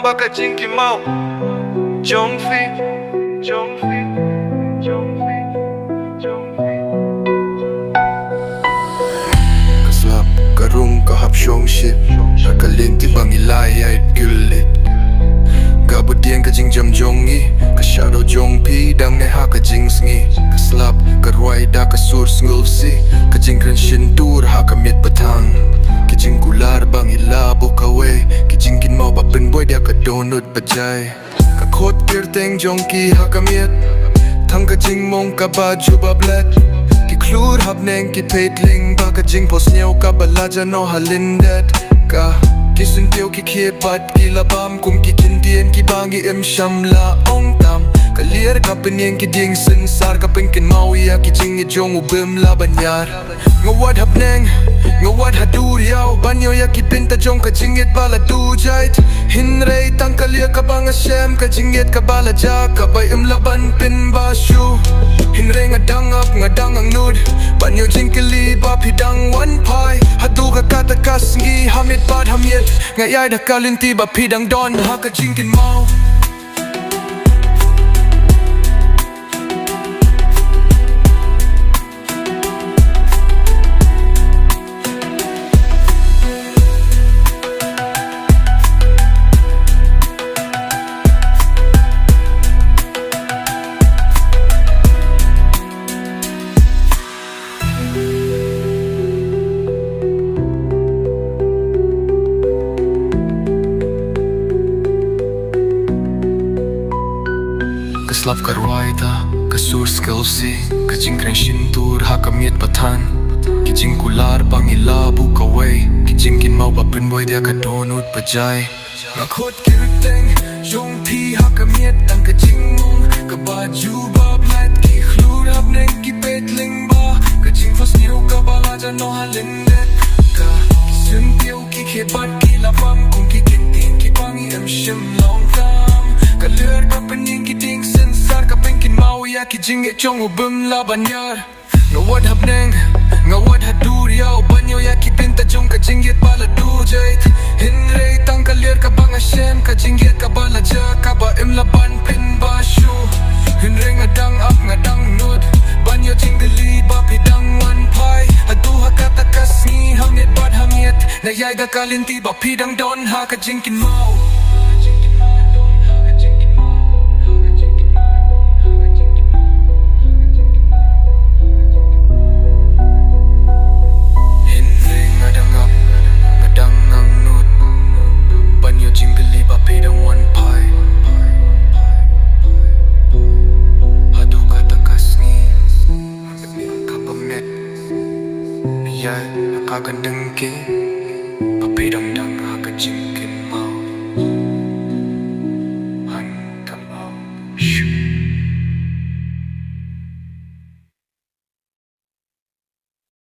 baka jingkynmaw jong Kaslap karung kahap syong shit Nakalinti bang ilayay gulit Kabutian ka jing jam jongi Ka shadow jong pi dang ne ha ka jing sngi Kaslap karway da ka sur ngulsi Ka jing kren shintur ha ka miet patang Ki jing kular bang ilabo kawe Ki jingkynmaw ba penboy dia ka donut bajay Ka khot pirteng jongki ha ka miet Thang ka jing mong ka baju ba blet Ki klur hab neng ki peitling ba ka jing pos nyeo ka balaja no halindet Ka Kisun teo ki kiepat ki labam Kum ki kindien ki bangi im shamla ong tam Kalir ka penyeng ki ding sensar Ka jingkynmaw ya ki jing jong ubim la banyar Ngawad hap neng Ngawad hadur yaw Banyo ya ki pinta jong ka jingit bala dujait Hinrei tang kalir ka bang ashem Ka jingit ka bala ja Ka bay im laban pin bashu Hinrei ngadang ap ngadang ang nud Banyo jingkili bap hidang one pie Hadu ka kata kasngi hamit bad hamit Ngayay da kalinti bap hidang don ha ka jingkynmaw Kaslap karway da kasur skelsi Ka jing kren shintur ha ka miet patan Ki jing kular bang ilabu kaway Ki jingkynmaw ba penboy dia ka donut bajay Nga khot kirteng jong pi ha ka miet Ang ka jing mong ka baju ba blet Ki klur hab neng ki petling ba Ka jing fos niyo ka balaja no halindet Ka kisun teo ki kebat ki labam Kung ki kintin ki bangi im shim long tam Kalir ka penyeng ki ding sensar Ka jingkynmaw ya ki jing jong ubim la banyar Ngawad hab neng Ngawad hadur yaw Banyo ya ki pinta jong ka jingit bala dujait Hinrei tang kalir ka bang ashem Ka jingit ka bala ja Ka ba im laban pin bashu Hinrei ngadang ap ngadang nud Banyo jinggali bap hidang one pie Hadu ha kata kasngi hamit bad hamit Nayay da kalinti bap hidang don ha ka jingkynmaw Kagandang ke Papidang dang ha ka jingkynmaw